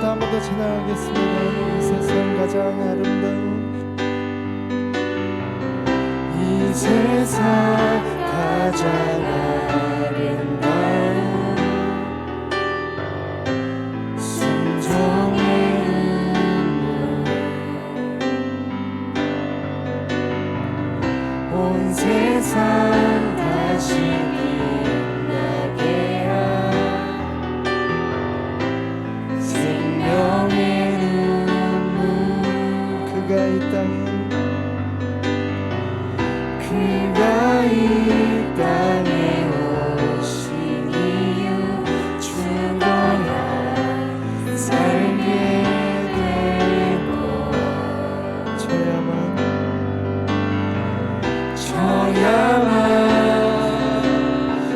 처음부터 한 번 더 찬양하겠습니다. 이 세상 가장 아름다운 이 세상 가장 아름다운 순종의 눈물 온 세상 다시 빛나게 한 생명의 눈물 그가 이 땅에 오신 이유 죽어야 살게 되고 저야만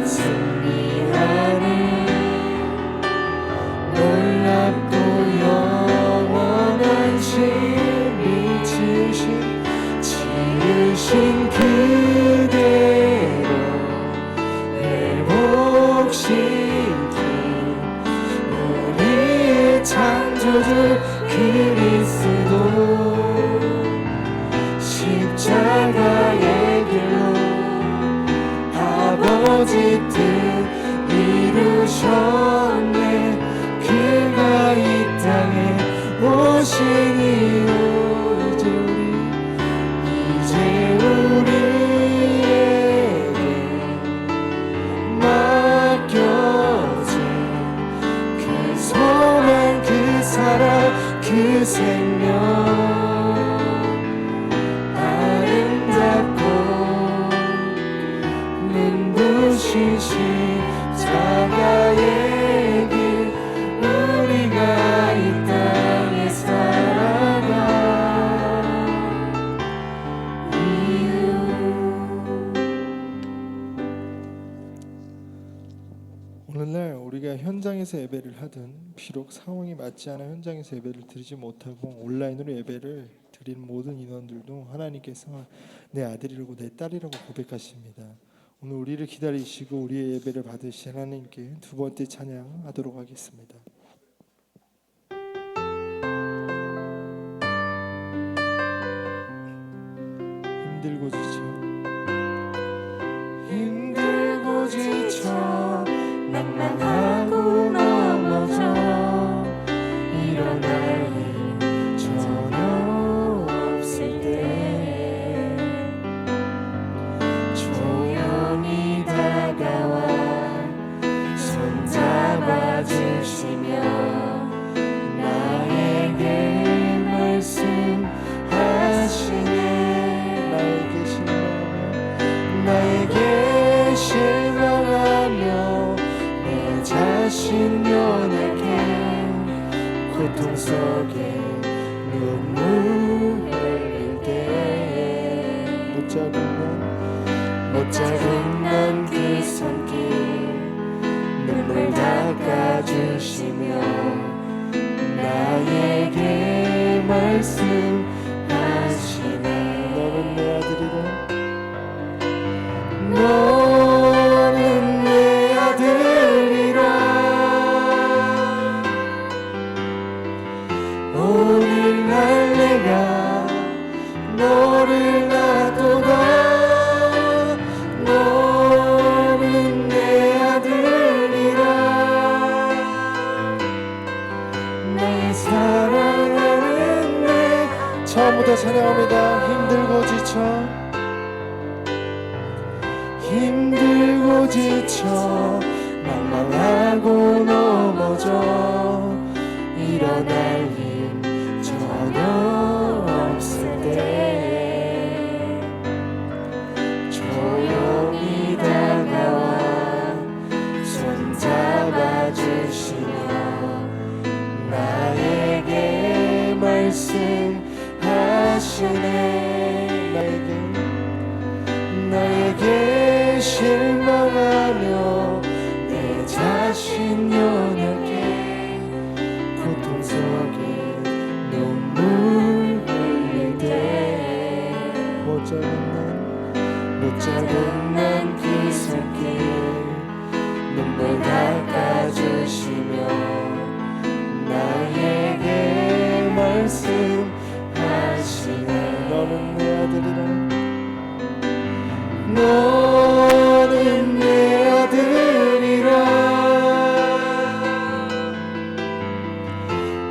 승리하는 놀랍고 영원한 신이 지으신 그대로 회복시킨 우리의 창조주 그리스도 십자가의 길로 아버지 뜻 이루셨네 그가 이 땅에 오신 이유 이제 우리에게 맡겨진 그 소망 그 사랑 그 생명 아름답고 눈부신 십자가의 길 우리가 이 땅에 살아가 오늘날 우리가 현장에서 예배를 하든 비록 상황이 맞지 않아 현장에서 예배를 드리지 못하고 온라인으로 예배를 드리는 모든 인원들도 하나님께서 내 아들이라고 내 딸이라고 고백하십니다. 오늘 우리를 기다리시고 우리의 예배를 받으신 하나님께 두 번째 찬양하도록 하겠습니다. 힘들고 지쳐 낭만하고 넘어져 일어날 일 전혀 없을 때 조용히 다가와 손 잡아주시며 나에게 말씀하시네 나에게 실망하며 내 자신 연약해 고통 속에 눈물 흘릴 때 못 잡은 난 그 손길 눈물 닦아주시며 나에게 말씀하시네 너는 내 아들이라 너는 내 아들이라 오늘날 내가 너를 놔도다 너는 내 아들이라 나의 사랑하는 내 처음부터 찬양합니다. 힘들고 지쳐 낭망하고 넘어져 일어날 힘 전혀 없을 때 조용히 다가와 손 잡아주시며 나에게 말씀하시네 나에게 실망하며 내 자신 연약해 고통 속에 눈물 흘릴 때 못 잡은 난 그 손길 눈물 닦아주시며 나의 너는 내 아들이라.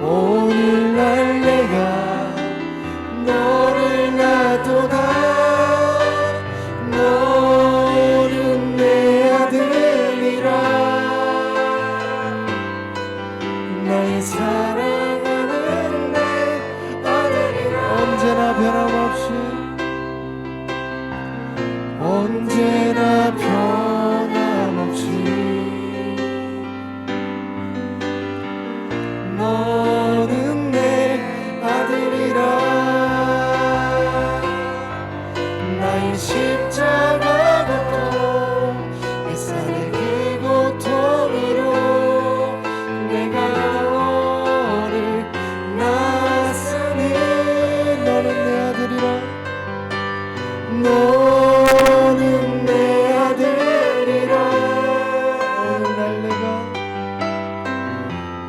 오늘날 내가 너를 놔도다. 너는 내 아들이라. 나의 사랑하는 내 아들이라. 언제나 변함없이 언제나 변함없이 너는 내 아들이라. 나의 십자가 고통 햇살의 그 고통으로 내가 너를 낳았으니 너는 내 아들이라. 너는 내 아들이라.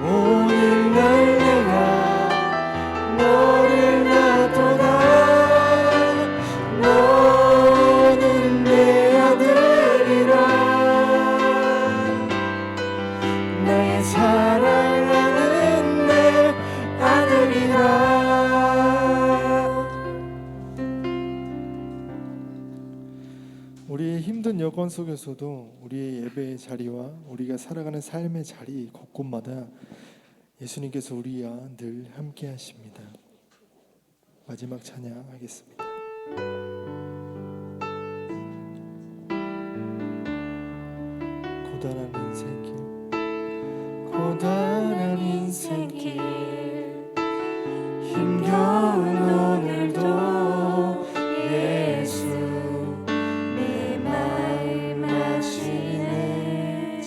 오늘날 내가 너를 놔도다. 너는 내 아들이라. 나의 사랑하는 내 아들이라. 우리의 힘든 여건 속에서도 우리의 예배의 자리와 우리가 살아가는 삶의 자리 곳곳마다 예수님께서 우리와 늘 함께 하십니다. 마지막 찬양하겠습니다. 고단한 인생길, 고단한 인생길, 힘겨운 오늘도 예수 내 마음 아시네.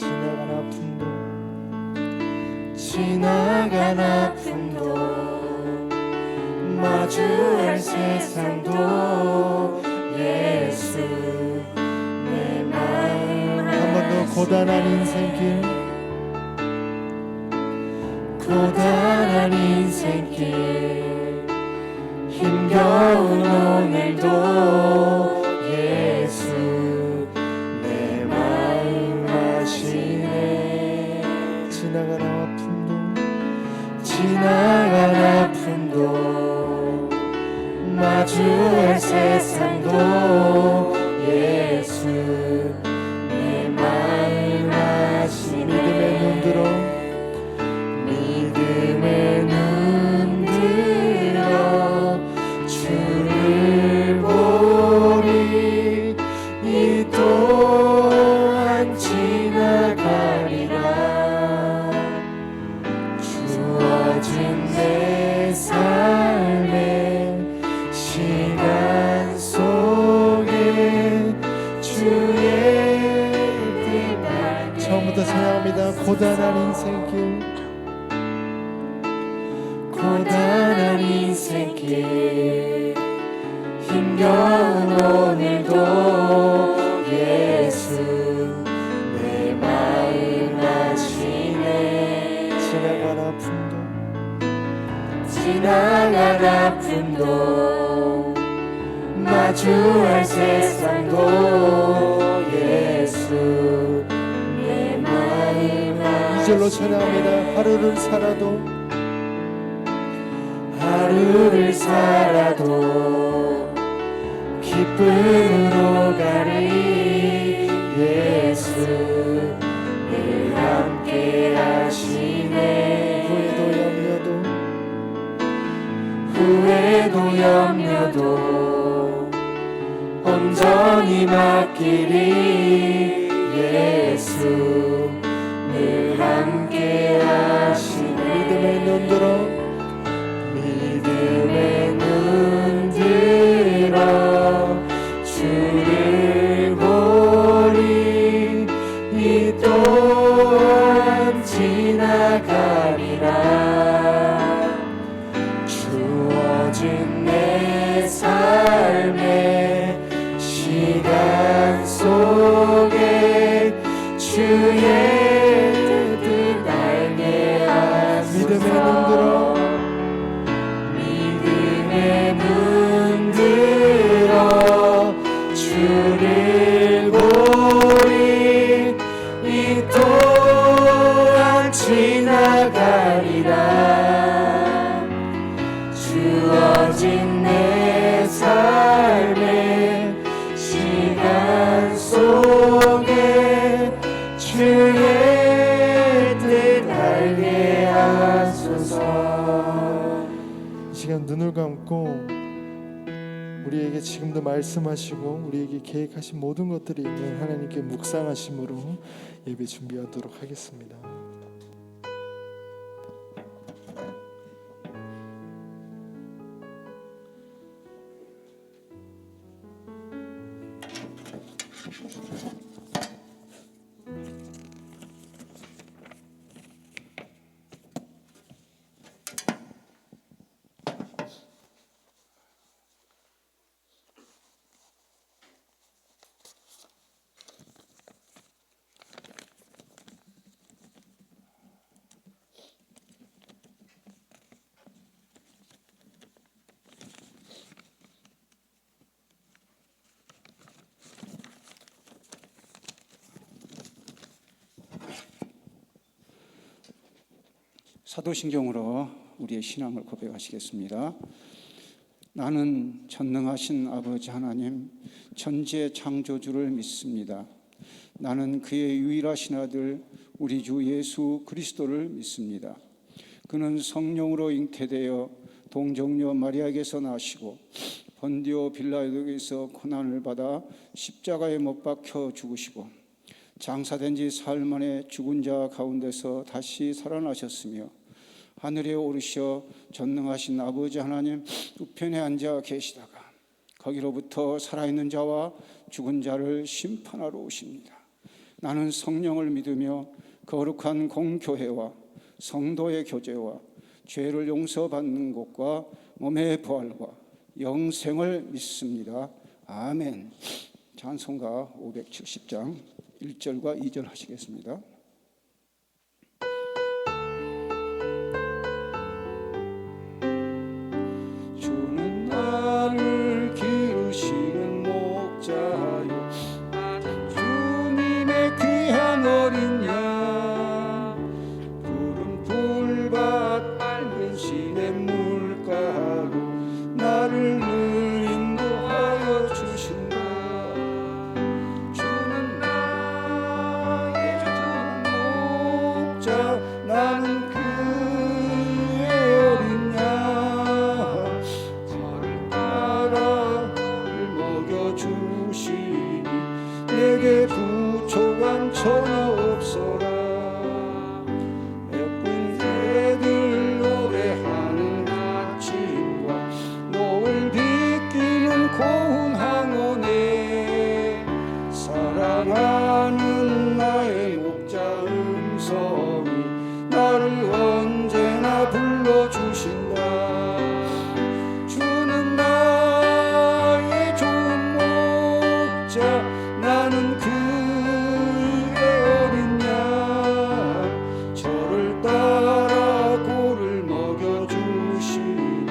지나간 아픔도 마주할 세상도 예수 내 마음 아시네. 한 번 더 고단한 인생길, 고단한 인생길, 힘겨운 오늘도 예수 내 마음 아시네. 지나간 아픔도 마주할 세상도 예수 내 마음 아시네. 믿음의 눈 들어 주를 보리. 이 또한 지나가리라. 주어진 내 삶의 시간 속에 주의 뜻. 처음부터 찬양합니다. 고단한 인생길, 고단한 인생길, 힘겨운 오늘도 예수 내 마음 아시네. 지나간 아픔도 마주할 세상도 예수 내 마음 아시네. 이절로 찬양합니다. 하루를 살아도 기쁨으로 가리. 예수 늘 함께 하시네. 후회도 염려도 온전히 맡기리. 예수 늘 함께 하시네. 믿음의 눈 들어 주를 보리. 이 또한 지나가리라. 주어진 내 삶의 시간 속에 주의 뜻 알게 하소서. 믿음의 눈 들어 주를 나가리라. 주어진 내 삶의 시간 속에 주의 뜻 알게 하소서. 이 시간 눈을 감고 우리에게 지금도 말씀하시고 우리에게 계획하신 모든 것들이 있는 하나님께 묵상하심으로 예배 준비하도록 하겠습니다. 사도신경으로 우리의 신앙을 고백하시겠습니다. 나는 전능하신 아버지 하나님 천지의 창조주를 믿습니다. 나는 그의 유일하신 아들 우리 주 예수 그리스도를 믿습니다. 그는 성령으로 잉태되어 동정녀 마리아에게서 나시고 본디오 빌라도에게서 고난을 받아 십자가에 못 박혀 죽으시고 장사된 지 사흘 만에 죽은 자 가운데서 다시 살아나셨으며 하늘에 오르셔 전능하신 아버지 하나님 우편에 앉아 계시다가 거기로부터 살아있는 자와 죽은 자를 심판하러 오십니다. 나는 성령을 믿으며 거룩한 공교회와 성도의 교제와 죄를 용서받는 것과 몸의 부활과 영생을 믿습니다. 아멘. 찬송가 570장 1절과 2절 하시겠습니다. 주는 나를 기르시는 목자요 주님의 귀한 어린 양 푸른 풀밭 맑은 시냇물가로 나를 늘 인도하여 주신다. 주는 나의 좋은 목자 나는 그의 어린 양 저를 따라 늘 먹여주시니 내게 부족한 전혀 없어라. 예쁜 새들 노래하는 아침과 노을 비끼는 고운 항원에 사랑하는 나의 목자 음성이 나를 언제나 불러주신다. 주는 나의 좋은 목자 나는 그의 어린 양 저를 따라 고를 먹여주시니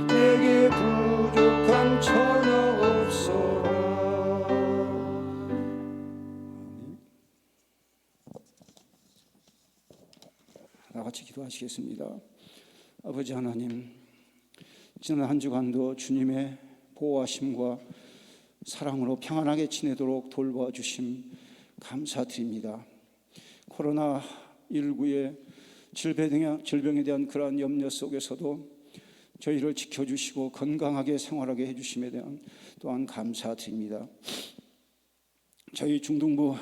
내게 부족한 전혀 없어라. 다같이 기도하시겠습니다. 아버지 하나님, 지난 한 주간도 주님의 보호하심과 사랑으로 평안하게 지내도록 돌봐주심 감사드립니다. 코로나19의 질병에 대한 그러한 염려 속에서도 저희를 지켜주시고 건강하게 생활하게 해주심에 대한 또한 감사드립니다. 저희 중등부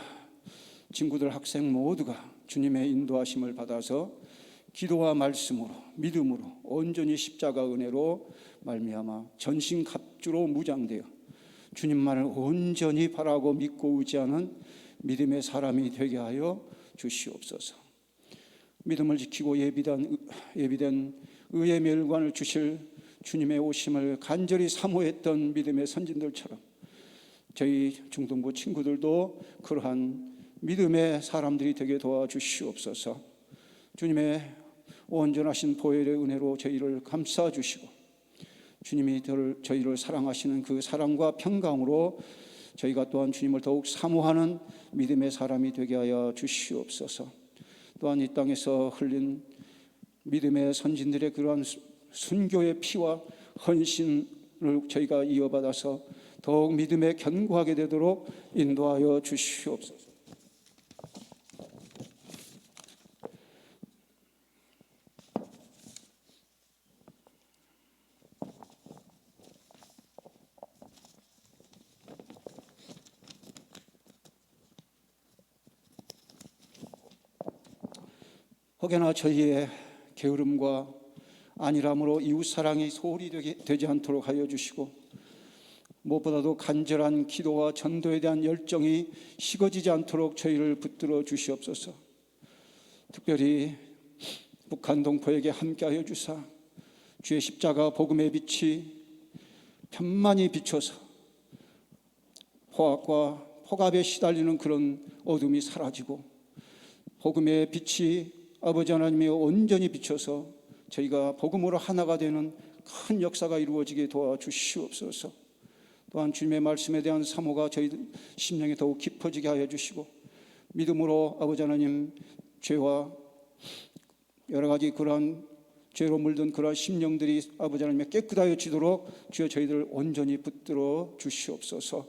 친구들 학생 모두가 주님의 인도하심을 받아서 기도와 말씀으로 믿음으로 온전히 십자가 은혜로 말미암아 전신갑주로 무장되어 주님만을 온전히 바라고 믿고 의지하는 믿음의 사람이 되게 하여 주시옵소서. 믿음을 지키고 예비된 의의 멸관을 주실 주님의 오심을 간절히 사모했던 믿음의 선진들처럼 저희 중등부 친구들도 그러한 믿음의 사람들이 되게 도와주시옵소서. 주님의 온전하신 보혈의 은혜로 저희를 감싸주시고 주님이 저희를 사랑하시는 그 사랑과 평강으로 저희가 또한 주님을 더욱 사모하는 믿음의 사람이 되게 하여 주시옵소서. 또한 이 땅에서 흘린 믿음의 선진들의 그러한 순교의 피와 헌신을 저희가 이어받아서 더욱 믿음에 견고하게 되도록 인도하여 주시옵소서. 혹여나 저희의 게으름과 안일함으로 이웃사랑이 소홀히 되지 않도록 하여 주시고, 무엇보다도 간절한 기도와 전도에 대한 열정이 식어지지 않도록 저희를 붙들어 주시옵소서. 특별히 북한 동포에게 함께하여 주사 주의 십자가 복음의 빛이 편만히 비춰서 포악과 폭압에 시달리는 그런 어둠이 사라지고, 복음의 빛이 아버지 하나님이 온전히 비춰서 저희가 복음으로 하나가 되는 큰 역사가 이루어지게 도와주시옵소서. 또한 주님의 말씀에 대한 사모가 저희 심령에 더욱 깊어지게 하여 주시고, 믿음으로 아버지 하나님 죄와 여러 가지 그러한 죄로 물든 그러한 심령들이 아버지 하나님의 깨끗하여지도록 주여 저희들 온전히 붙들어 주시옵소서.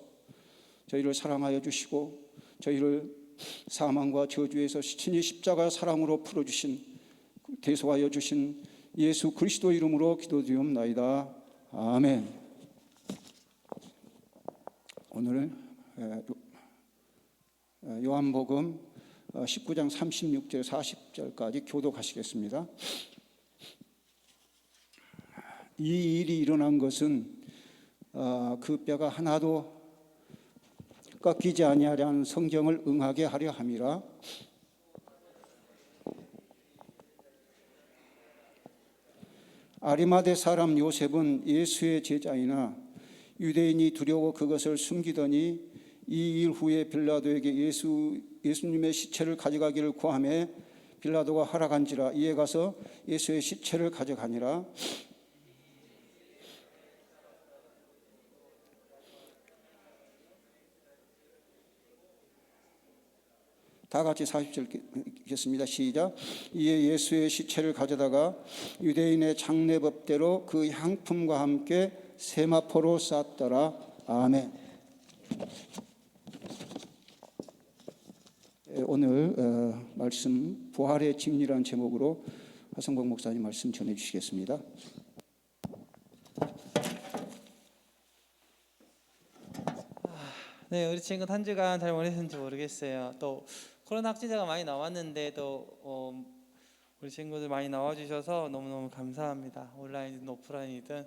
저희를 사랑하여 주시고 저희를 사망과 저주에서 친히 십자가 사랑으로 풀어주신, 대속하여 주신 예수 그리스도 이름으로 기도드리옵나이다. 아멘. 오늘 요한복음 19장 36절 40절까지 교독하시겠습니다. 이 일이 일어난 것은 그 뼈가 하나도 꺾이지 아니하려는 성경을 응하게 하려 함이라. 아리마대 사람 요셉은 예수의 제자이나 유대인이 두려워 그것을 숨기더니 이 일 후에 빌라도에게 예수님의 시체를 가져가기를 구하매 빌라도가 허락한지라. 이에 가서 예수의 시체를 가져가니라. 다 같이 40절 읽겠습니다. 시작. 이에 예수의 시체를 가져다가 유대인의 장례법대로 그 향품과 함께 세마포로 쌌더라. 아멘. 오늘 말씀 부활의 진리라는 제목으로 하성복 목사님 말씀 전해 주시겠습니다. 네, 우리 친구 한 주간 잘 보내셨는지 모르겠어요. 또 코로나 확진자가 많이 나왔는데 또 우리 친구들 많이 나와주셔서 너무너무 감사합니다. 온라인이든 오프라인이든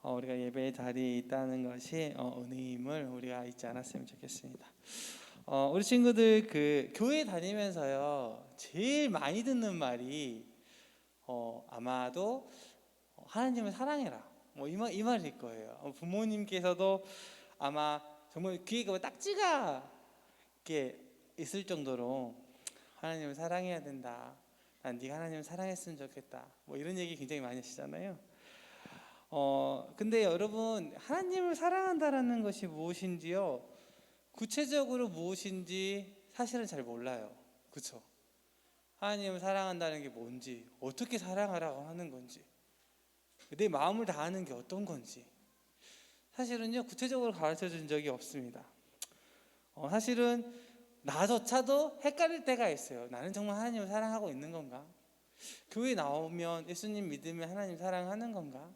우리가 예배의 자리에 있다는 것이 은혜임을 우리가 잊지 않았으면 좋겠습니다. 우리 친구들 그 교회 다니면서요 제일 많이 듣는 말이 아마도 하나님을 사랑해라 이 말일 거예요. 부모님께서도 아마 정말 귀에 딱지가 이렇게 있을 정도로 하나님을 사랑해야 된다. 난 네가 하나님을 사랑했으면 좋겠다. 이런 얘기 굉장히 많이 하시잖아요. 근데 여러분 하나님을 사랑한다라는 것이 무엇인지요? 구체적으로 무엇인지 사실은 잘 몰라요. 그렇죠? 하나님을 사랑한다는 게 뭔지, 어떻게 사랑하라고 하는 건지, 내 마음을 다하는 게 어떤 건지 사실은요 구체적으로 가르쳐 준 적이 없습니다. 사실은 나조차도 헷갈릴 때가 있어요. 나는 정말 하나님을 사랑하고 있는 건가? 교회 나오면 예수님 믿으면 하나님 사랑하는 건가?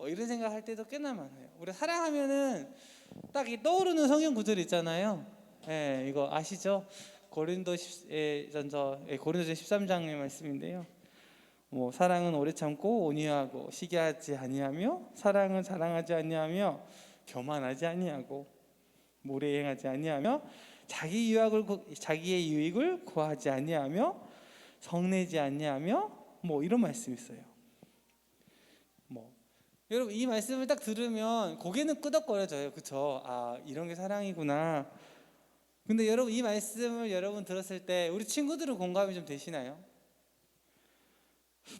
이런 생각할 때도 꽤나 많아요. 우리 사랑하면은 딱 떠오르는 성경 구절 있잖아요. 이거 아시죠? 고린도전서 13장의 말씀인데요. 사랑은 오래 참고 온유하고 시기하지 아니하며 사랑은 자랑하지 아니하며 교만하지 아니하고 모래 행하지 아니하며 자기의 유익을 구하지 아니하며 성내지 아니하며 이런 말씀이 있어요. 여러분 이 말씀을 딱 들으면 고개는 끄덕거려져요. 그렇죠? 이런 게 사랑이구나. 근데 여러분 이 말씀을 여러분 들었을 때 우리 친구들은 공감이 좀 되시나요?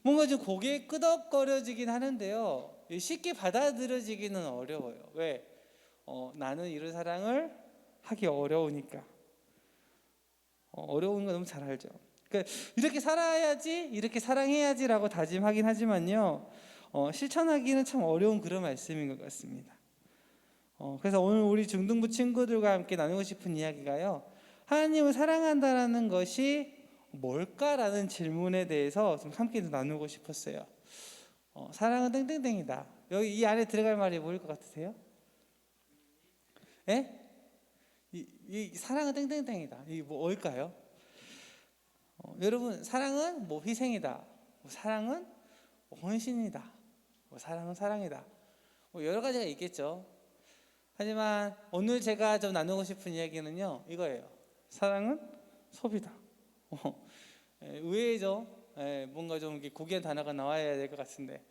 뭔가 좀 고개 끄덕거려지긴 하는데요 쉽게 받아들여지기는 어려워요. 왜? 나는 이런 사랑을 하기 어려우니까. 어려운 거 너무 잘 알죠. 그러니까 이렇게 살아야지, 이렇게 사랑해야지라고 다짐하긴 하지만요, 실천하기는 참 어려운 그런 말씀인 것 같습니다. 그래서 오늘 우리 중등부 친구들과 함께 나누고 싶은 이야기가요, 하나님을 사랑한다라는 것이 뭘까라는 질문에 대해서 좀 함께 나누고 싶었어요. 사랑은 땡땡땡이다. 여기 이 안에 들어갈 말이 뭐일 것 같으세요? 예? 이 사랑은 땡땡땡이다. 이게 뭘까요? 여러분, 사랑은 뭐 희생이다. 뭐 사랑은 뭐 헌신이다. 뭐 사랑은 사랑이다. 뭐 여러 가지가 있겠죠. 하지만 오늘 제가 좀 나누고 싶은 이야기는요, 이거예요. 사랑은 소비다. 의외죠. 뭔가 좀 이렇게 고귀한 단어가 나와야 될 것 같은데,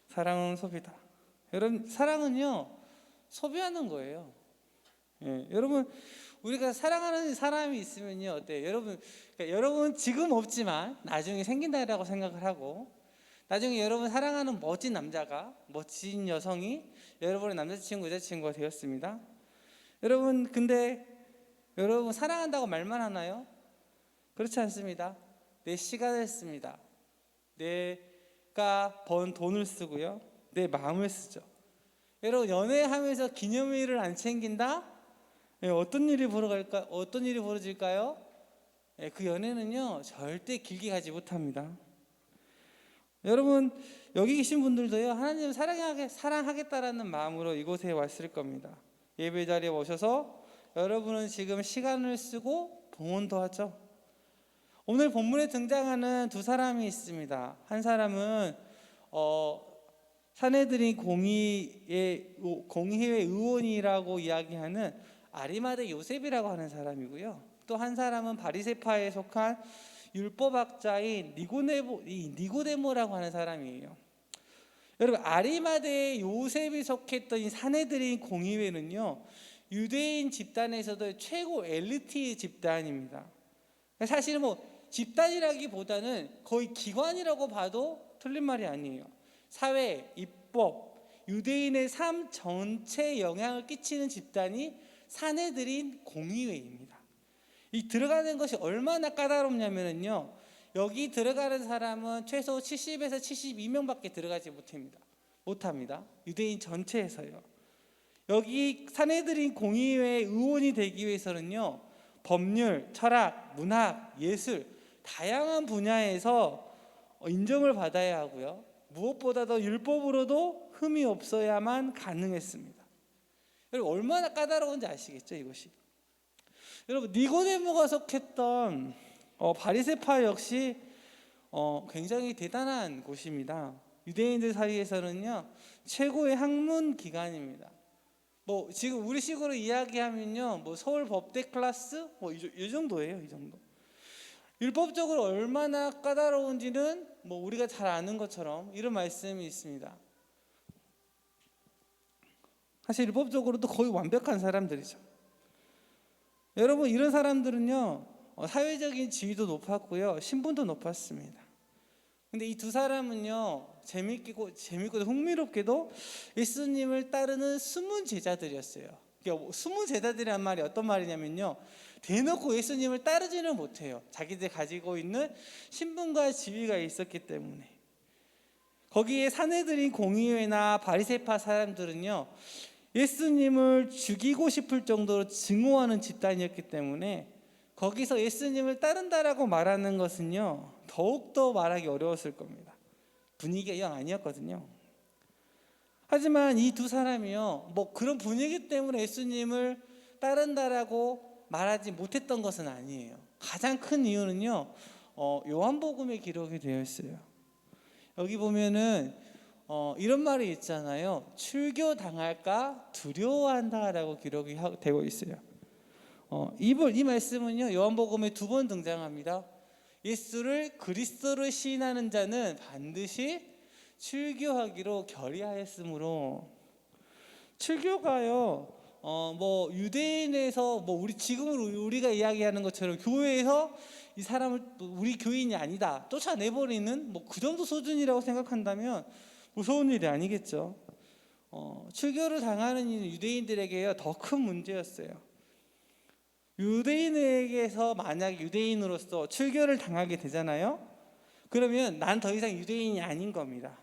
사랑은 소비다. 여러분, 사랑은요, 소비하는 거예요. 여러분, 우리가 사랑하는 사람이 있으면요, 어때요? 그러니까 여러분 지금 없지만 나중에 생긴다라고 생각을 하고, 나중에 여러분 사랑하는 멋진 남자가, 멋진 여성이 여러분의 남자친구, 여자친구가 되었습니다. 여러분, 근데 여러분 사랑한다고 말만 하나요? 그렇지 않습니다. 내 시간을 씁니다. 내가 번 돈을 쓰고요, 내 마음을 쓰죠. 여러분, 연애하면서 기념일을 안 챙긴다? 어떤 일이 벌어질까요? 그 연애는요, 절대 길게 가지 못합니다. 여러분, 여기 계신 분들도요, 하나님을 사랑하겠다라는 마음으로 이곳에 왔을 겁니다. 예배 자리에 오셔서 여러분은 지금 시간을 쓰고 봉헌도 하죠. 오늘 본문에 등장하는 두 사람이 있습니다. 한 사람은 산헤드린 공의회 의원이라고 이야기하는 아리마대 요셉이라고 하는 사람이고요. 또 한 사람은 바리새파에 속한 율법학자인 니고데모라고 하는 사람이에요. 여러분, 아리마대 요셉이 속했던 이 산헤드린 공의회는요, 유대인 집단에서도 최고 엘리트 집단입니다. 사실은 뭐 집단이라기보다는 거의 기관이라고 봐도 틀린 말이 아니에요. 사회, 입법, 유대인의 삶 전체에 영향을 끼치는 집단이 산헤드린 공의회입니다. 이 들어가는 것이 얼마나 까다롭냐면요, 여기 들어가는 사람은 최소 70에서 72명밖에 들어가지 못합니다. 유대인 전체에서요. 여기 산헤드린 공의회 의원이 되기 위해서는요, 법률, 철학, 문학, 예술 다양한 분야에서 인정을 받아야 하고요, 무엇보다도 율법으로도 흠이 없어야만 가능했습니다. 여러분, 얼마나 까다로운지 아시겠죠, 이것이? 여러분, 니고데모가 속했던 바리새파 역시 굉장히 대단한 곳입니다. 유대인들 사이에서는요, 최고의 학문 기관입니다. 뭐 지금 우리식으로 이야기하면요, 뭐 서울 법대 클래스 뭐 이 정도예요, 이 정도. 율법적으로 얼마나 까다로운지는 뭐 우리가 잘 아는 것처럼 이런 말씀이 있습니다. 사실 율법적으로도 거의 완벽한 사람들이죠. 여러분, 이런 사람들은요, 사회적인 지위도 높았고요, 신분도 높았습니다. 근데 이 두 사람은요, 재밌고 흥미롭게도 예수님을 따르는 숨은 제자들이었어요. 그러니까 숨은 제자들이란 말이 어떤 말이냐면요, 대놓고 예수님을 따르지는 못해요. 자기들 가지고 있는 신분과 지위가 있었기 때문에. 거기에 산헤드린 공의회나 바리새파 사람들은요, 예수님을 죽이고 싶을 정도로 증오하는 집단이었기 때문에 거기서 예수님을 따른다라고 말하는 것은요, 더욱더 말하기 어려웠을 겁니다. 분위기가 영 아니었거든요. 하지만 이 두 사람이요, 뭐 그런 분위기 때문에 예수님을 따른다라고 말하지 못했던 것은 아니에요. 가장 큰 이유는요, 요한복음에 기록이 되어 있어요. 여기 보면은 이런 말이 있잖아요. 출교당할까 두려워한다라고 기록이 되고 있어요. 이 말씀은요, 요한복음에 2번 등장합니다. 예수를 그리스도로 시인하는 자는 반드시 출교하기로 결의하였으므로. 출교가요, 뭐 유대인에서 뭐 지금으로 우리가 이야기하는 것처럼 교회에서 이 사람을 우리 교인이 아니다 쫓아내버리는 뭐 그 정도 수준이라고 생각한다면 무서운 일이 아니겠죠. 출교를 당하는 일은 유대인들에게요, 더 큰 문제였어요. 유대인에게서 만약 유대인으로서 출교를 당하게 되잖아요. 그러면 난 더 이상 유대인이 아닌 겁니다.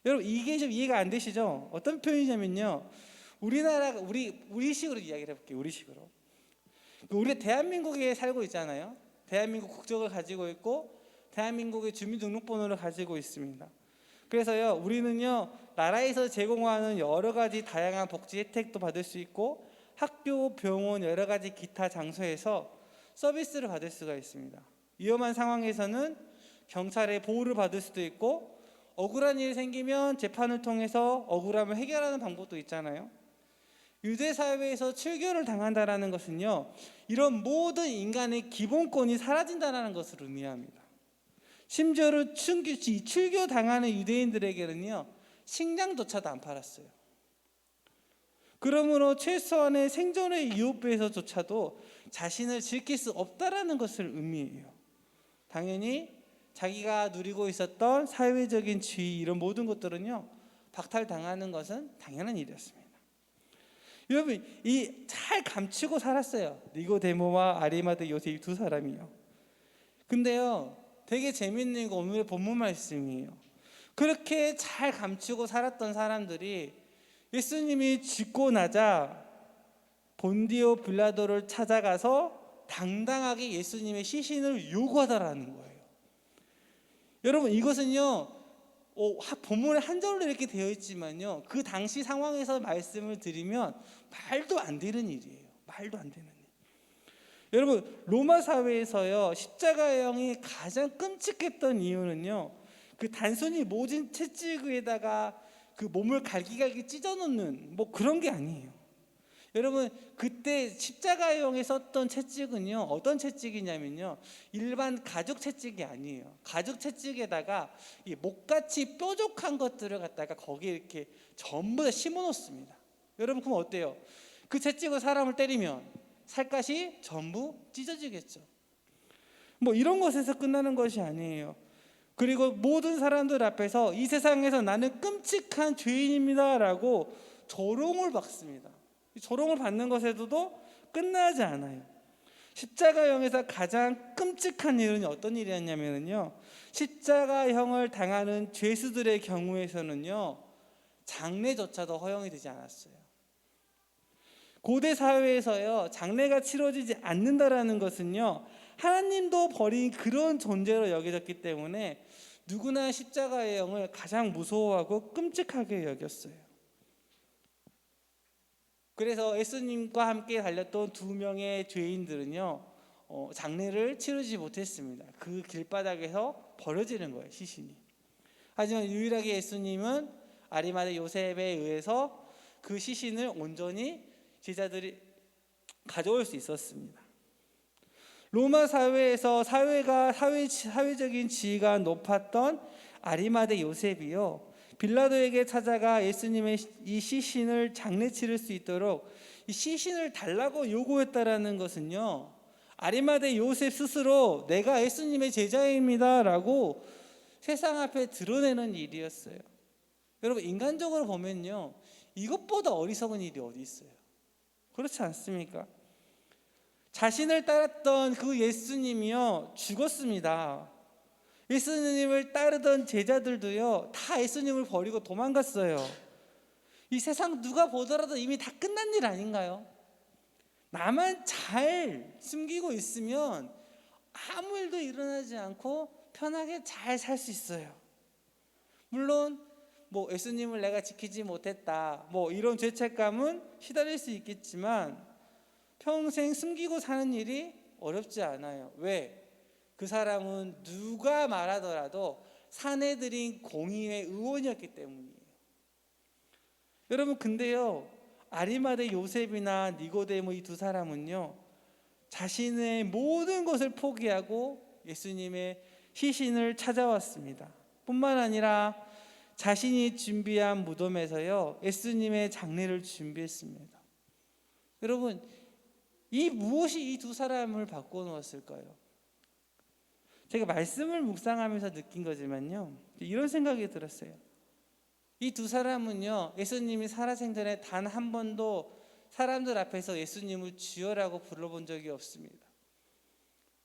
여러분 이게 좀 이해가 안 되시죠? 어떤 표현이냐면요. 우리나라가 우리식으로 이야기를 해볼게요. 우리식으로. 우리가 대한민국에 살고 있잖아요. 대한민국 국적을 가지고 있고 대한민국의 주민등록번호를 가지고 있습니다. 그래서요 우리는요 나라에서 제공하는 여러 가지 다양한 복지 혜택도 받을 수 있고 학교, 병원, 여러 가지 기타 장소에서 서비스를 받을 수가 있습니다. 위험한 상황에서는 경찰의 보호를 받을 수도 있고 억울한 일이 생기면 재판을 통해서 억울함을 해결하는 방법도 있잖아요. 유대 사회에서 출교를 당한다라는 것은요 이런 모든 인간의 기본권이 사라진다는 것을 의미합니다. 심지어는 출교 당하는 유대인들에게는요 식량조차도 안 팔았어요. 그러므로 최소한의 생존의 이웃배에서조차도 자신을 지킬 수 없다라는 것을 의미해요. 당연히 자기가 누리고 있었던 사회적인 지위 이런 모든 것들은요 박탈당하는 것은 당연한 일이었습니다. 여러분 이 잘 감추고 살았어요. 니고데모와 아리마대 요셉 두 사람이요. 근데요 되게 재밌는 거 오늘의 본문 말씀이에요. 그렇게 잘 감추고 살았던 사람들이 예수님이 죽고 나자 본디오 빌라도를 찾아가서 당당하게 예수님의 시신을 요구하다라는 거예요. 여러분 이것은요 본문에 한 절로 이렇게 되어 있지만요 그 당시 상황에서 말씀을 드리면 말도 안 되는 일이에요. 말도 안 되는 일. 여러분 로마 사회에서요 십자가형이 가장 끔찍했던 이유는요 그 단순히 모진 채찍에다가 그 몸을 갈기갈기 찢어놓는 뭐 그런 게 아니에요. 여러분 그때 십자가형에 썼던 채찍은요 어떤 채찍이냐면요 일반 가죽 채찍이 아니에요. 가죽 채찍에다가 이 목같이 뾰족한 것들을 갖다가 거기에 이렇게 전부 다 심어 놓습니다. 여러분 그럼 어때요? 그 채찍으로 사람을 때리면 살갗이 전부 찢어지겠죠. 뭐 이런 것에서 끝나는 것이 아니에요. 그리고 모든 사람들 앞에서 이 세상에서 나는 끔찍한 죄인입니다라고 조롱을 받습니다. 이 조롱을 받는 것에서도 끝나지 않아요. 십자가형에서 가장 끔찍한 일은 어떤 일이었냐면요 십자가형을 당하는 죄수들의 경우에서는요 장례조차도 허용이 되지 않았어요. 고대 사회에서요 장례가 치러지지 않는다라는 것은요 하나님도 버린 그런 존재로 여겨졌기 때문에 누구나 십자가의 형을 가장 무서워하고 끔찍하게 여겼어요. 그래서 예수님과 함께 달렸던 두 명의 죄인들은요 장례를 치르지 못했습니다. 그 길바닥에서 버려지는 거예요 시신이. 하지만 유일하게 예수님은 아리마대 요셉에 의해서 그 시신을 온전히 제자들이 가져올 수 있었습니다. 로마 사회에서 사회적인 지위가 높았던 아리마대 요셉이요 빌라도에게 찾아가 예수님의 이 시신을 장례 치를 수 있도록 이 시신을 달라고 요구했다라는 것은요 아리마대 요셉 스스로 내가 예수님의 제자입니다라고 세상 앞에 드러내는 일이었어요. 여러분 인간적으로 보면요 이것보다 어리석은 일이 어디 있어요? 그렇지 않습니까? 자신을 따랐던 그 예수님이요 죽었습니다. 예수님을 따르던 제자들도요 다 예수님을 버리고 도망갔어요. 이 세상 누가 보더라도 이미 다 끝난 일 아닌가요? 나만 잘 숨기고 있으면 아무 일도 일어나지 않고 편하게 잘 살 수 있어요. 물론 뭐 예수님을 내가 지키지 못했다 뭐 이런 죄책감은 시달릴 수 있겠지만 평생 숨기고 사는 일이 어렵지 않아요. 왜? 그 사람은 누가 말하더라도 사내들인 공의회 의원이었기 때문이에요. 여러분 근데요 아리마대 요셉이나 니고데모 이 두 사람은요 자신의 모든 것을 포기하고 예수님의 시신을 찾아왔습니다. 뿐만 아니라 자신이 준비한 무덤에서요 예수님의 장례를 준비했습니다. 여러분 이 무엇이 이 두 사람을 바꿔놓았을까요? 제가 말씀을 묵상하면서 느낀 거지만요 이런 생각이 들었어요. 이 두 사람은요 예수님이 살아생전에 단 한 번도 사람들 앞에서 예수님을 주여라고 불러본 적이 없습니다.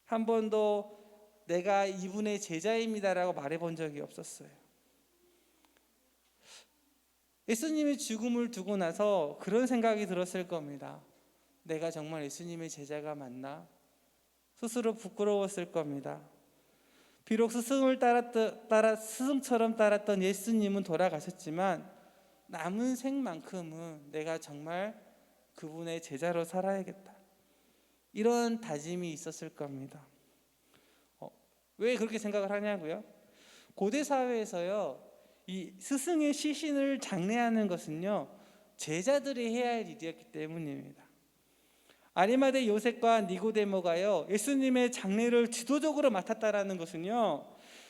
한 번도 내가 이분의 제자입니다라고 말해본 적이 없었어요. 예수님의 죽음을 두고 나서 그런 생각이 들었을 겁니다. 내가 정말 예수님의 제자가 맞나? 스스로 부끄러웠을 겁니다. 비록 스승처럼 따랐던 예수님은 돌아가셨지만 남은 생만큼은 내가 정말 그분의 제자로 살아야겠다. 이런 다짐이 있었을 겁니다. 왜 그렇게 생각을 하냐고요? 고대 사회에서요, 이 스승의 시신을 장례하는 것은요, 제자들이 해야 할 일이었기 때문입니다. 아리마대 요셉과 니고데모가요, 예수님의 장례를 지도적으로 맡았다라는 것은요,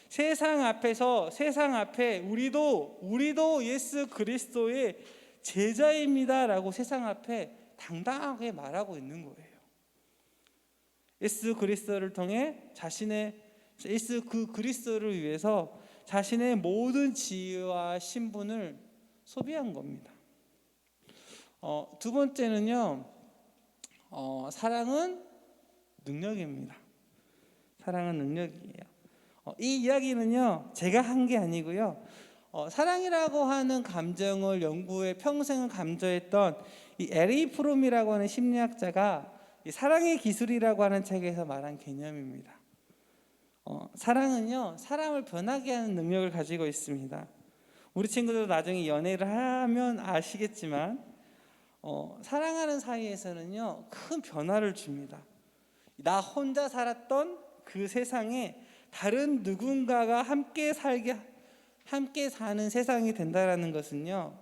세상 앞에 우리도 예수 그리스도의 제자입니다라고 세상 앞에 당당하게 말하고 있는 거예요. 예수 그리스도를 통해 예수 그리스도를 위해서 자신의 모든 지위와 신분을 소비한 겁니다. 두 번째는요, 사랑은 능력입니다. 사랑은 능력이에요. 이 이야기는요, 제가 한 게 아니고요, 사랑이라고 하는 감정을 연구해 평생을 감조했던 이 에리 프롬이라고 하는 심리학자가 이 사랑의 기술이라고 하는 책에서 말한 개념입니다. 사랑은요, 사람을 변하게 하는 능력을 가지고 있습니다. 우리 친구들도 나중에 연애를 하면 아시겠지만 사랑하는 사이에서는요, 큰 변화를 줍니다. 나 혼자 살았던 그 세상에 다른 누군가가 함께 사는 세상이 된다라는 것은요,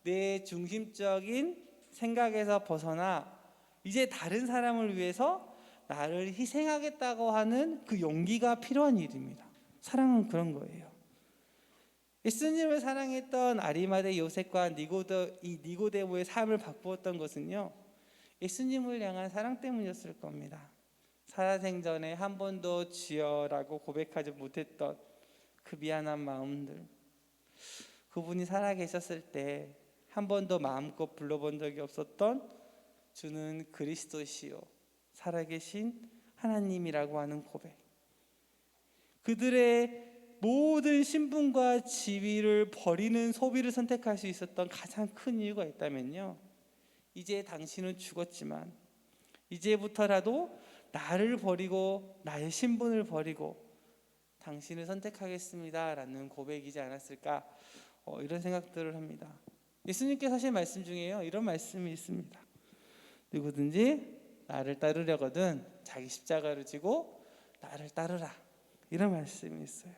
내 중심적인 생각에서 벗어나 이제 다른 사람을 위해서 나를 희생하겠다고 하는 그 용기가 필요한 일입니다. 사랑은 그런 거예요. 예수님을 사랑했던 아리마대 요셉과 니고데모의 삶을 바꾸었던 것은요, 예수님을 향한 사랑 때문이었을 겁니다. 살아생전에 한 번도 주여라고 고백하지 못했던 그 미안한 마음들, 그분이 살아계셨을 때 한 번도 마음껏 불러본 적이 없었던 주는 그리스도시요 살아계신 하나님이라고 하는 고백, 그들의 모든 신분과 지위를 버리는 소비를 선택할 수 있었던 가장 큰 이유가 있다면요, 이제 당신은 죽었지만 이제부터라도 나를 버리고 나의 신분을 버리고 당신을 선택하겠습니다 라는 고백이지 않았을까, 이런 생각들을 합니다. 예수님께서 하신 말씀 중에요, 이런 말씀이 있습니다. 누구든지 나를 따르려거든 자기 십자가를 지고 나를 따르라, 이런 말씀이 있어요.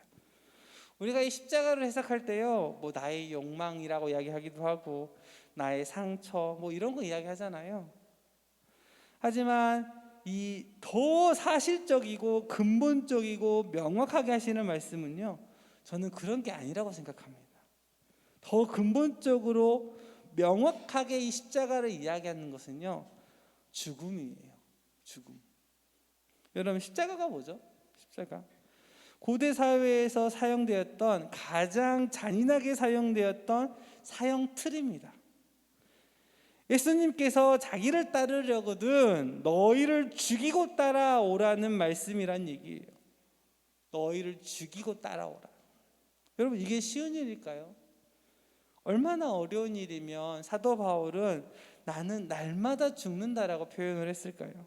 우리가 이 십자가를 해석할 때요, 나의 욕망이라고 이야기하기도 하고 나의 상처 이런 거 이야기하잖아요. 하지만 이 더 사실적이고 근본적이고 명확하게 하시는 말씀은요, 저는 그런 게 아니라고 생각합니다. 더 근본적으로 명확하게 이 십자가를 이야기하는 것은요, 죽음이에요. 죽음. 여러분, 십자가가 뭐죠? 십자가, 고대 사회에서 사용되었던 가장 잔인하게 사용되었던 사형 틀입니다. 예수님께서 자기를 따르려거든 너희를 죽이고 따라오라는 말씀이란 얘기예요. 너희를 죽이고 따라오라. 여러분, 이게 쉬운 일일까요? 얼마나 어려운 일이면 사도 바울은 나는 날마다 죽는다라고 표현을 했을까요?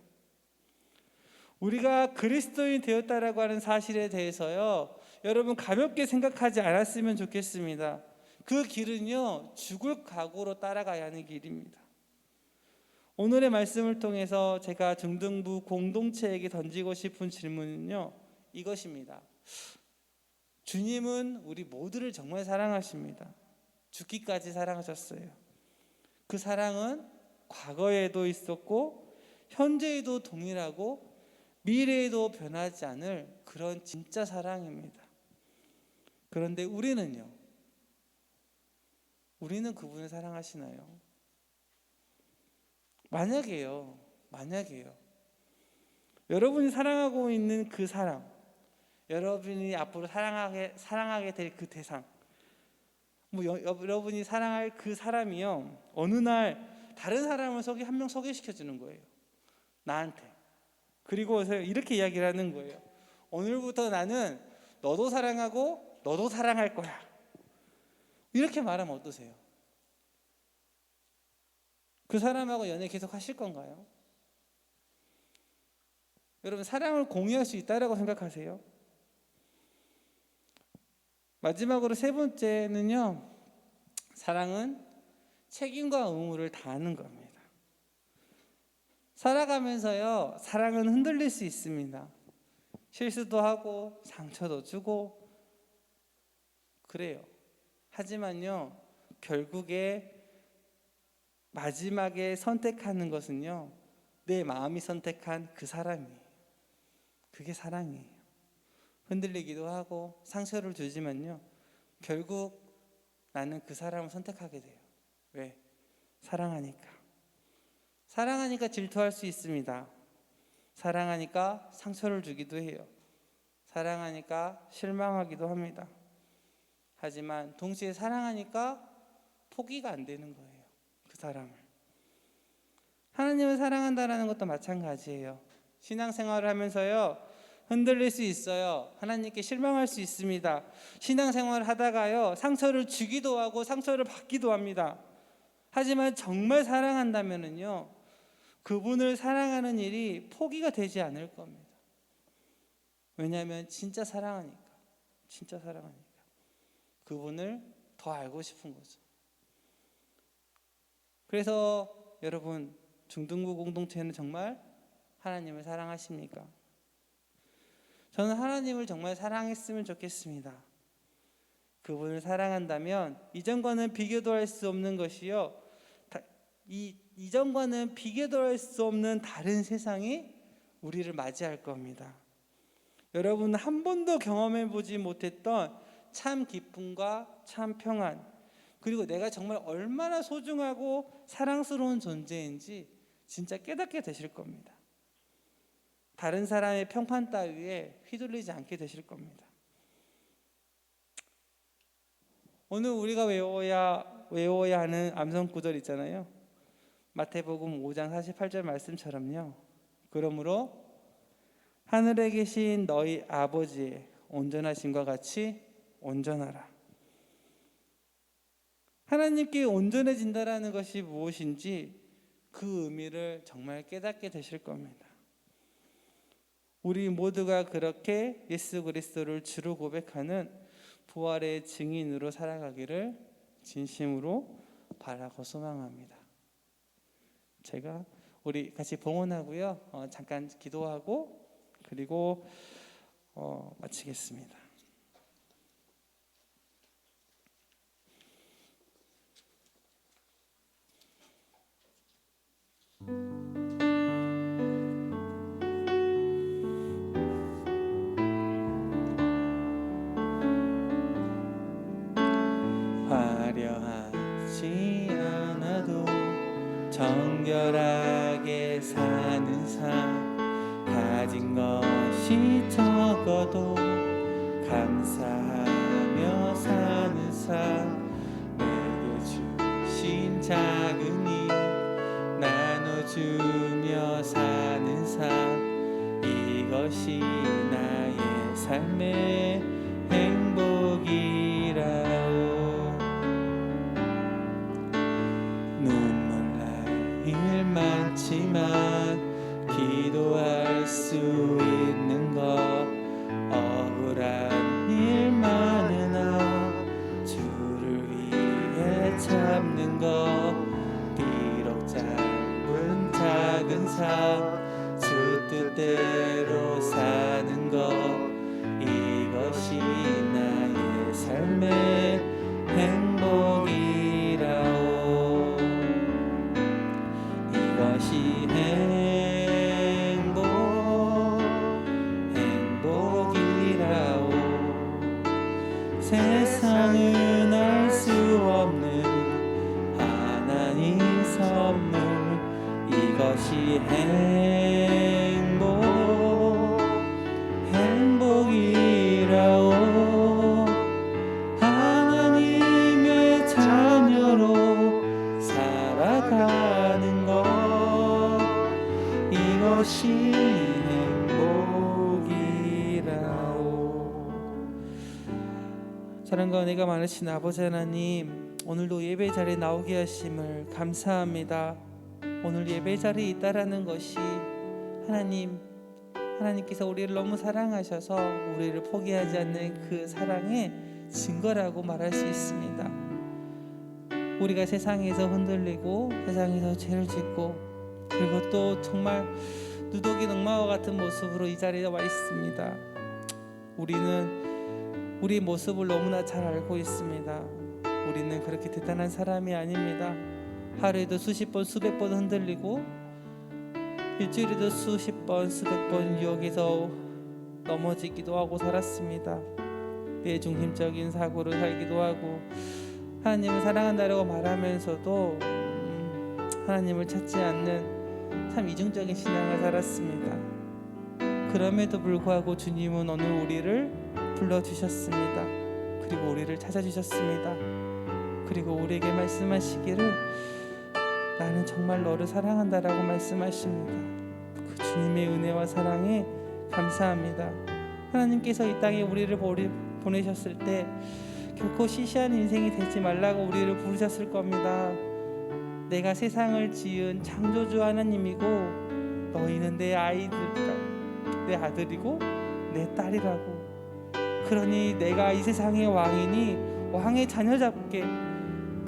우리가 그리스도인 되었다라고 하는 사실에 대해서요, 여러분 가볍게 생각하지 않았으면 좋겠습니다. 그 길은요, 죽을 각오로 따라가야 하는 길입니다. 오늘의 말씀을 통해서 제가 중등부 공동체에게 던지고 싶은 질문은요, 이것입니다. 주님은 우리 모두를 정말 사랑하십니다. 죽기까지 사랑하셨어요. 그 사랑은 과거에도 있었고 현재에도 동일하고 미래에도 변하지 않을 그런 진짜 사랑입니다. 그런데 우리는 그분을 사랑하시나요? 만약에요, 여러분이 사랑하고 있는 그 사람, 여러분이 앞으로 사랑하게 될 그 대상, 여러분이 사랑할 그 사람이요, 어느 날 다른 사람을 한 명 소개시켜 주는 거예요. 나한테. 그리고서 이렇게 이야기를 하는 거예요. 오늘부터 나는 너도 사랑하고 너도 사랑할 거야. 이렇게 말하면 어떠세요? 그 사람하고 연애 계속 하실 건가요? 여러분, 사랑을 공유할 수 있다라고 생각하세요? 마지막으로 세 번째는요, 사랑은 책임과 의무를 다하는 겁니다. 살아가면서요, 사랑은 흔들릴 수 있습니다. 실수도 하고 상처도 주고 그래요. 하지만요, 결국에 마지막에 선택하는 것은요, 내 마음이 선택한 그 사람이에요. 그게 사랑이에요. 흔들리기도 하고 상처를 주지만요, 결국 나는 그 사람을 선택하게 돼요. 왜? 사랑하니까. 사랑하니까 질투할 수 있습니다. 사랑하니까 상처를 주기도 해요. 사랑하니까 실망하기도 합니다. 하지만 동시에 사랑하니까 포기가 안 되는 거예요. 그 사람을. 하나님을 사랑한다는 것도 마찬가지예요. 신앙생활을 하면서요, 흔들릴 수 있어요. 하나님께 실망할 수 있습니다. 신앙생활을 하다가요, 상처를 주기도 하고 상처를 받기도 합니다. 하지만 정말 사랑한다면은요, 그분을 사랑하는 일이 포기가 되지 않을 겁니다. 왜냐하면 진짜 사랑하니까. 진짜 사랑하니까. 그분을 더 알고 싶은 거죠. 그래서 여러분, 중등부 공동체는 정말 하나님을 사랑하십니까? 저는 하나님을 정말 사랑했으면 좋겠습니다. 그분을 사랑한다면 이전과는 비교도 할 수 없는 것이요, 이전과는 비교도 할 수 없는 다른 세상이 우리를 맞이할 겁니다. 여러분, 한 번도 경험해 보지 못했던 참 기쁨과 참 평안, 그리고 내가 정말 얼마나 소중하고 사랑스러운 존재인지 진짜 깨닫게 되실 겁니다. 다른 사람의 평판 따위에 휘둘리지 않게 되실 겁니다. 오늘 우리가 외워야 하는 암송 구절 있잖아요. 마태복음 5장 48절 말씀처럼요. 그러므로 하늘에 계신 너희 아버지의 온전하심과 같이 온전하라. 하나님께 온전해진다라는 것이 무엇인지 그 의미를 정말 깨닫게 되실 겁니다. 우리 모두가 그렇게 예수 그리스도를 주로 고백하는 부활의 증인으로 살아가기를 진심으로 바라고 소망합니다. 제가 우리 같이 봉헌하고요, 잠깐 기도하고 그리고 마치겠습니다. 화려하지 않아도 정결하게 사는 삶, 가진 것이 적어도 감사하며 사는 삶, 내게 주신 작은 일 나눠주며 사는 삶, 이것이 나의 삶의 행복이라오. 눈물 날 일 많지만 기도할 수 있는 것, 억울한 일 많으나 주를 위해 참는 것, 비록 짧은 작은 삶 주 뜻대로 사는 것, 이것이 나의 삶의 행복이라오. 이것이 행복이라오. 세상은 알 수 없는 하나님 선물, 이것이 행복이라오. 하나님의 자녀로 살아가 사랑과 은혜가 많으신 아버지 하나님, 오늘도 예배 자리에 나오게 하심을 감사합니다. 오늘 예배 자리에 있다라는 것이 하나님께서 우리를 너무 사랑하셔서 우리를 포기하지 않는 그 사랑의 증거라고 말할 수 있습니다. 우리가 세상에서 흔들리고 세상에서 죄를 짓고 그리고 또 정말 누더기 늑마와 같은 모습으로 이 자리에 와 있습니다. 우리는 우리 모습을 너무나 잘 알고 있습니다. 우리는 그렇게 대단한 사람이 아닙니다. 하루에도 수십 번 수백 번 흔들리고 일주일에도 수십 번 수백 번 유혹에서 넘어지기도 하고 살았습니다. 내 중심적인 사고를 살기도 하고 하나님을 사랑한다고 말하면서도 하나님을 찾지 않는 참 이중적인 신앙을 살았습니다. 그럼에도 불구하고 주님은 오늘 우리를 불러주셨습니다. 그리고 우리를 찾아주셨습니다. 그리고 우리에게 말씀하시기를 나는 정말 너를 사랑한다라고 말씀하십니다. 그 주님의 은혜와 사랑에 감사합니다. 하나님께서 이 땅에 우리를 보내셨을 때 결코 시시한 인생이 되지 말라고 우리를 부르셨을 겁니다. 내가 세상을 지은 창조주 하나님이고 너희는 내 아이들이라고, 내 아들이고 내 딸이라고. 그러니 내가 이 세상의 왕이니 왕의 자녀답게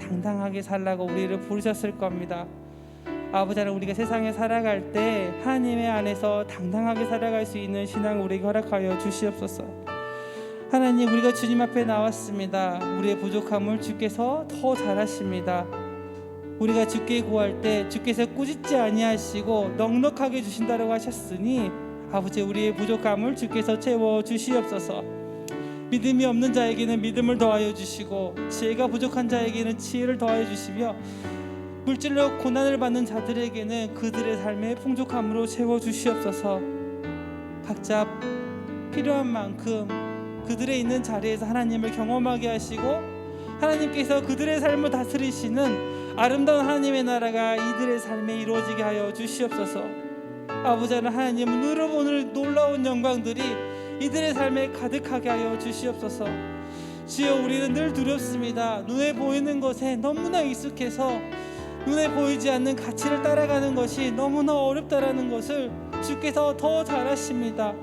당당하게 살라고 우리를 부르셨을 겁니다. 아버지 하나님, 우리가 세상에 살아갈 때 하나님의 안에서 당당하게 살아갈 수 있는 신앙을 우리에게 허락하여 주시옵소서. 하나님, 우리가 주님 앞에 나왔습니다. 우리의 부족함을 주께서 더 잘하십니다. 우리가 주께 구할 때 주께서 꾸짖지 아니하시고 넉넉하게 주신다고 하셨으니 아버지, 우리의 부족함을 주께서 채워 주시옵소서. 믿음이 없는 자에게는 믿음을 더하여 주시고 지혜가 부족한 자에게는 지혜를 더하여 주시며 물질로 고난을 받는 자들에게는 그들의 삶의 풍족함으로 채워 주시옵소서. 각자 필요한 만큼 그들의 있는 자리에서 하나님을 경험하게 하시고 하나님께서 그들의 삶을 다스리시는 아름다운 하나님의 나라가 이들의 삶에 이루어지게 하여 주시옵소서. 아버지 하나님은 오늘 놀라운 영광들이 이들의 삶에 가득하게 하여 주시옵소서. 주여, 우리는 늘 두렵습니다. 눈에 보이는 것에 너무나 익숙해서 눈에 보이지 않는 가치를 따라가는 것이 너무나 어렵다라는 것을 주께서 더 잘하십니다.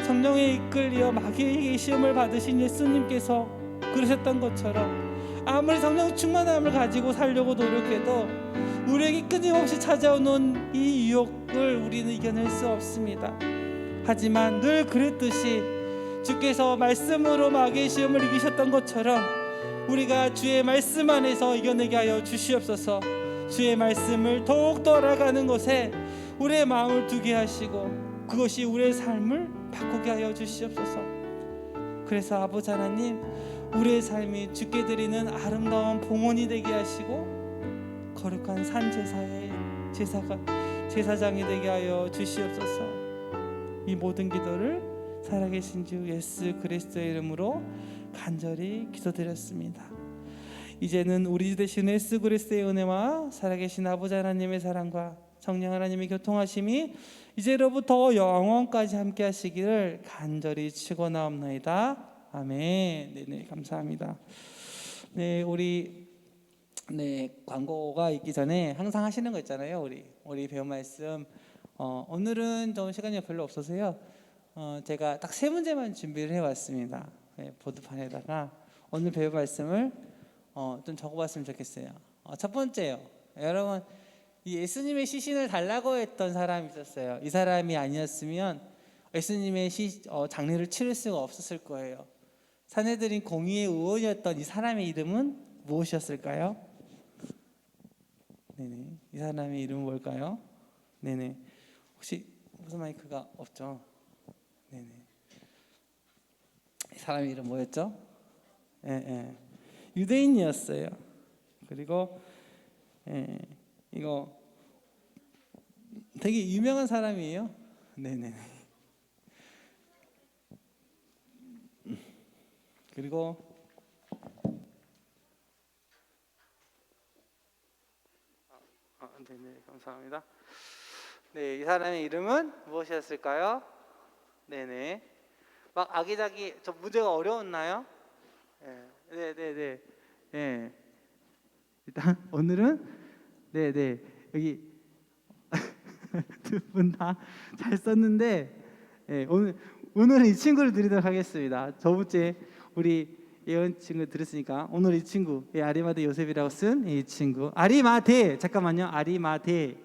성령에 이끌려 마귀에게 시험을 받으신 예수님께서 그러셨던 것처럼 아무리 성령 충만함을 가지고 살려고 노력해도 우리에게 끊임없이 찾아오는 이 유혹을 우리는 이겨낼 수 없습니다. 하지만 늘 그랬듯이 주께서 말씀으로 마귀의 시험을 이기셨던 것처럼 우리가 주의 말씀 안에서 이겨내게 하여 주시옵소서. 주의 말씀을 더욱더 알아가는 것에 우리의 마음을 두게 하시고 그것이 우리의 삶을 바꾸게 하여 주시옵소서. 그래서 아버지 하나님, 우리의 삶이 주께 드리는 아름다운 봉헌이 되게 하시고 거룩한 산제사의 제사장이 되게 하여 주시옵소서. 이 모든 기도를 살아계신 주 예수 그리스도의 이름으로 간절히 기도드렸습니다. 이제는 우리 주 되신 예수 그리스도의 은혜와 살아계신 아버지 하나님의 사랑과 성령 하나님의 교통하심이 이제로부터 영원까지 함께 하시기를 간절히 축원하옵나이다. 아멘. 네네, 감사합니다. 네, 우리 광고가 있기 전에 항상 하시는 거 있잖아요. 우리 배운 말씀. 오늘은 좀 시간이 별로 없어서요. 제가 딱 3문제만 준비를 해왔습니다. 보드판에다가 오늘 배운 말씀을 좀 적어봤으면 좋겠어요. 첫 번째요. 여러분, 이 예수님의 시신을 달라고 했던 사람이 있었어요. 이 사람이 아니었으면 예수님의 장례를 치를 수가 없었을 거예요. 사내들인 공의의 의원이었던 이 사람의 이름은 무엇이었을까요? 네네, 이 사람의 이름은 뭘까요? 네네, 혹시 무슨 마이크가 없죠? 네네, 이 사람의 이름 뭐였죠? 유대인이었어요. 그리고 이거 되게 유명한 사람이에요. 네네. 그리고 네네, 감사합니다. 네, 이 사람의 이름은 무엇이었을까요? 네네. 막 아기자기, 저 문제가 어려웠나요? 네네네. 예. 일단 오늘은 네네 여기 두 분 다 잘 썼는데 예, 오늘은 이 친구를 드리도록 하겠습니다. 저번주에 우리 예언 친구 들었으니까 오늘 이 친구 아리마대 요셉이라고 쓴 이 친구 아리마대 잠깐만요 아리마대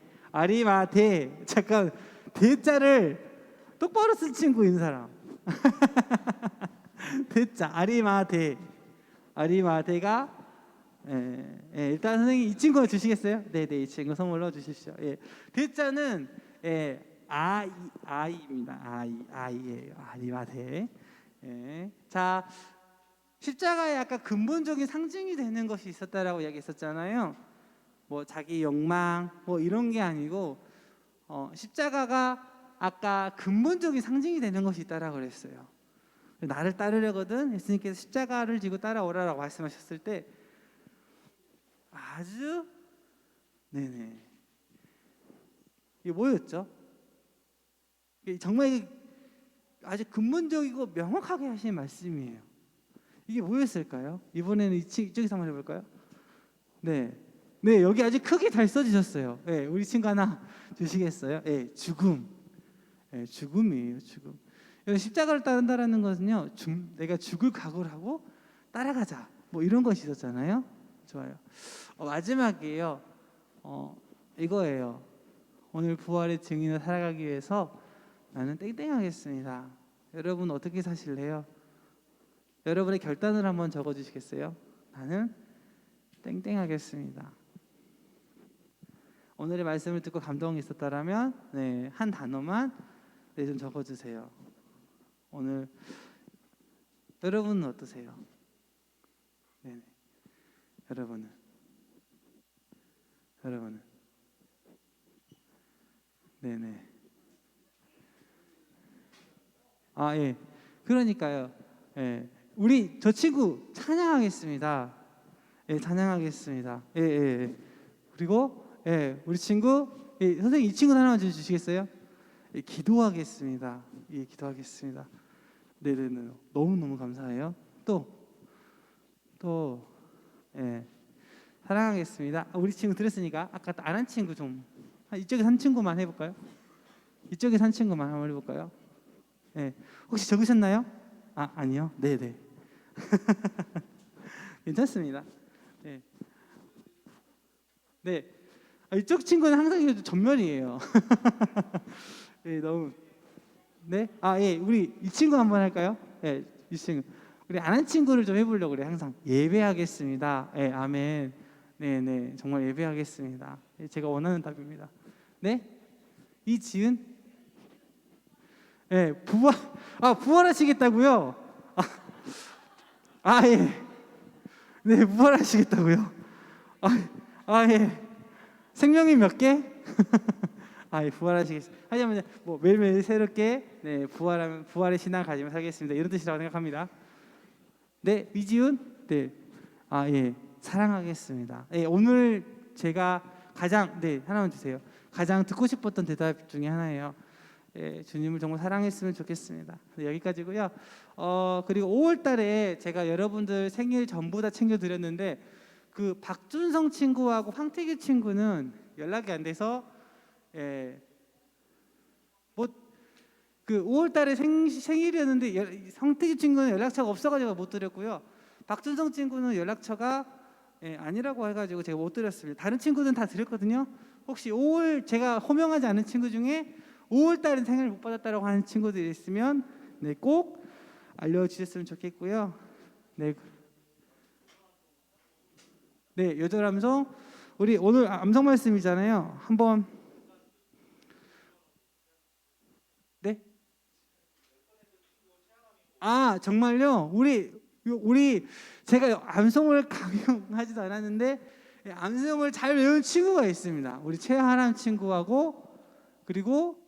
잠깐 대자를 똑바로 쓴 친구인 사람 대자 아리마대가 일단 선생님 이 친구 주시겠어요? 네네 이 친구 선물로 주십시오. 대자는 아이입니다. 아이예요. 아리마대. 자 십자가에 아까 근본적인 상징이 되는 것이 있었다라고 이야기했었잖아요. 뭐 자기 욕망 뭐 이런 게 아니고 십자가가 아까 근본적인 상징이 되는 것이 있다라고 그랬어요. 나를 따르려거든 예수님께서 십자가를 지고 따라오라라고 말씀하셨을 때 아주 네네 이게 뭐였죠? 이게 정말 아주 근본적이고 명확하게 하신 말씀이에요. 이게 뭐였을까요? 이번에는 이쪽에서 한번 해볼까요? 네, 여기 아주 크게 잘 써주셨어요. 네, 우리 친구 하나 주시겠어요? 네, 죽음이에요. 죽음. 십자가를 따른다라는 것은요, 내가 죽을 각오를 하고 따라가자. 뭐 이런 것이 있었잖아요. 좋아요. 마지막이에요. 이거예요. 오늘 부활의 증인을 살아가기 위해서 나는 땡땡하겠습니다. 여러분 어떻게 사실래요? 여러분의 결단을 한번 적어주시겠어요? 나는 땡땡하겠습니다. 오늘의 말씀을 듣고 감동이 있었다라면 한 단어만 좀 적어주세요. 오늘 여러분은 어떠세요? 여러분은 네네. 그러니까요. 우리 저 친구 찬양하겠습니다. 찬양하겠습니다. 그리고 우리 친구 선생님 이 친구 하나만 주시겠어요? 기도하겠습니다. 기도하겠습니다. 네네네. 너무 감사해요. 또 사랑하겠습니다. 우리 친구 들었으니까 아까 안 한 친구 좀 이쪽에 한 친구만 해볼까요? 이쪽에 한 친구만 한번 해볼까요? 혹시 적으셨나요? 아니요. 네네. 괜찮습니다. 네. 이쪽 친구는 항상 전멸이에요. 너무. 네. 우리 이 친구 한번 할까요? 이 친구. 우리 안 한 친구를 좀 해보려고 그래. 항상 예배하겠습니다. 아멘. 네네. 정말 예배하겠습니다. 제가 원하는 답입니다. 네. 이지은. 부활하시겠다고요? 네, 부활하시겠다고요? 생명이 몇 개? 부활하시겠습니다. 하지만 뭐 매일매일 새롭게 부활의 신앙 가지며 살겠습니다. 이런 뜻이라고 생각합니다. 네, 이지훈. 네, 사랑하겠습니다. 오늘 제가 가장 하나만 주세요. 가장 듣고 싶었던 대답 중에 하나예요. 주님을 정말 사랑했으면 좋겠습니다. 여기까지고요. 그리고 5월달에 제가 여러분들 생일 전부 다 챙겨드렸는데 그 박준성 친구하고 황태규 친구는 연락이 안 돼서 그 5월달에 생일이었는데 황태규 친구는 연락처가 없어가지고 못 드렸고요. 박준성 친구는 연락처가 아니라고 해가지고 제가 못 드렸습니다. 다른 친구들은 다 드렸거든요. 혹시 5월 제가 호명하지 않은 친구 중에 5월달에 생일을 못 받았다고 하는 친구들이 있으면 꼭 알려주셨으면 좋겠고요. 여덟 암송 우리 오늘 암송 말씀이잖아요. 한번 정말요? 우리 제가 암송을 강요하지도 않았는데 암송을 잘 외운 친구가 있습니다. 우리 최하람 친구하고 그리고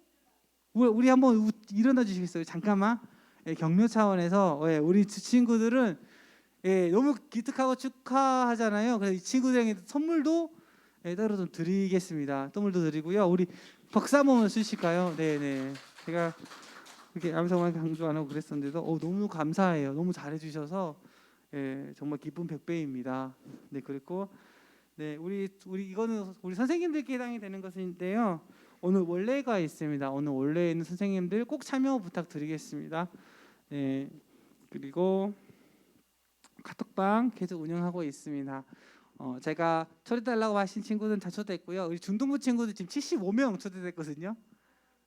우리 한번 일어나 주시겠어요? 잠깐만. 격려 차원에서 우리 친구들은 너무 기특하고 축하하잖아요. 그래서 이 친구들에게 선물도 따로 좀 드리겠습니다. 선물도 드리고요. 우리 박수 한 번만 주실까요? 네네. 제가 이렇게 암송만 강조 안 하고 그랬었는데도 너무 감사해요. 너무 잘해주셔서 예, 정말 기쁨 100배입니다. 네, 그리고 네, 우리 이거는 우리 선생님들께 해당이 되는 것인데요. 오늘 원래가 있습니다. 오늘 원래에 있는 선생님들 꼭 참여 부탁드리겠습니다. 네, 그리고 카톡방 계속 운영하고 있습니다. 제가 초대달라고 하신 친구들은 다 초대했고요. 우리 중등부 친구들 지금 75명 초대됐거든요.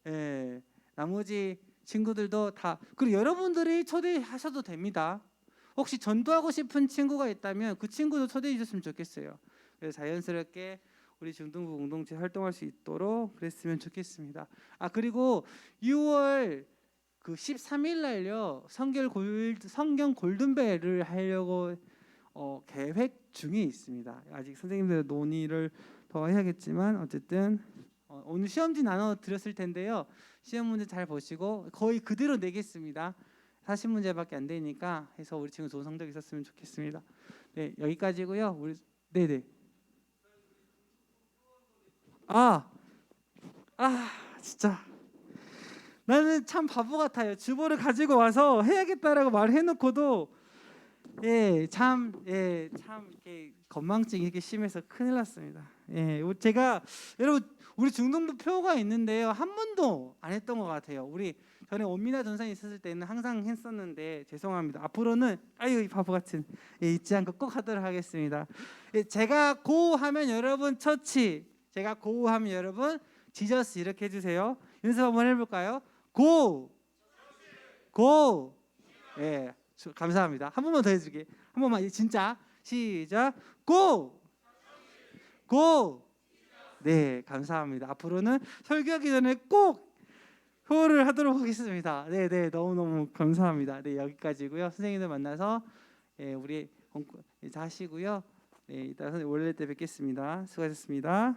예, 나머지 친구들도 다, 그리고 여러분들이 초대하셔도 됩니다. 혹시 전도하고 싶은 친구가 있다면 그 친구도 초대해 주셨으면 좋겠어요. 그래서 자연스럽게 우리 중등부 공동체 활동할 수 있도록 그랬으면 좋겠습니다. 아, 그리고 6월 그 13일 날요 성경 골든벨을 하려고 계획 중에 있습니다. 아직 선생님들 논의를 더 해야겠지만 어쨌든 오늘 시험지 나눠 드렸을 텐데요. 시험 문제 잘 보시고 거의 그대로 내겠습니다. 40문제밖에 안 되니까 해서 우리 친구 좋은 성적 있었으면 좋겠습니다. 네, 여기까지고요. 우리 네네. 진짜 나는 참 바보 같아요. 주보를 가지고 와서 해야겠다라고 말해놓고도 참 이렇게 건망증이 이렇게 심해서 큰일 났습니다. 제가 여러분 우리 중등부 표가 있는데요, 한 번도 안 했던 것 같아요. 우리 전에 원미나 전산이 있었을 때는 항상 했었는데 죄송합니다. 앞으로는 이 바보 같은 잊지 않고 꼭 하도록 하겠습니다. 제가 고하면 여러분 처치, 제가 고하면 여러분 지저스 이렇게 해주세요. 연습 한번 해볼까요? 고, 고. 감사합니다. 한 번만 더 해줄게요. 한 번만 진짜 시작. 고, 고. 네, 감사합니다. 앞으로는 설교하기 전에 꼭 호를 하도록 하겠습니다. 네, 너무너무 감사합니다. 네, 여기까지고요. 선생님들 만나서 우리 하시고요. 네, 이따 원래 때 뵙겠습니다. 수고하셨습니다.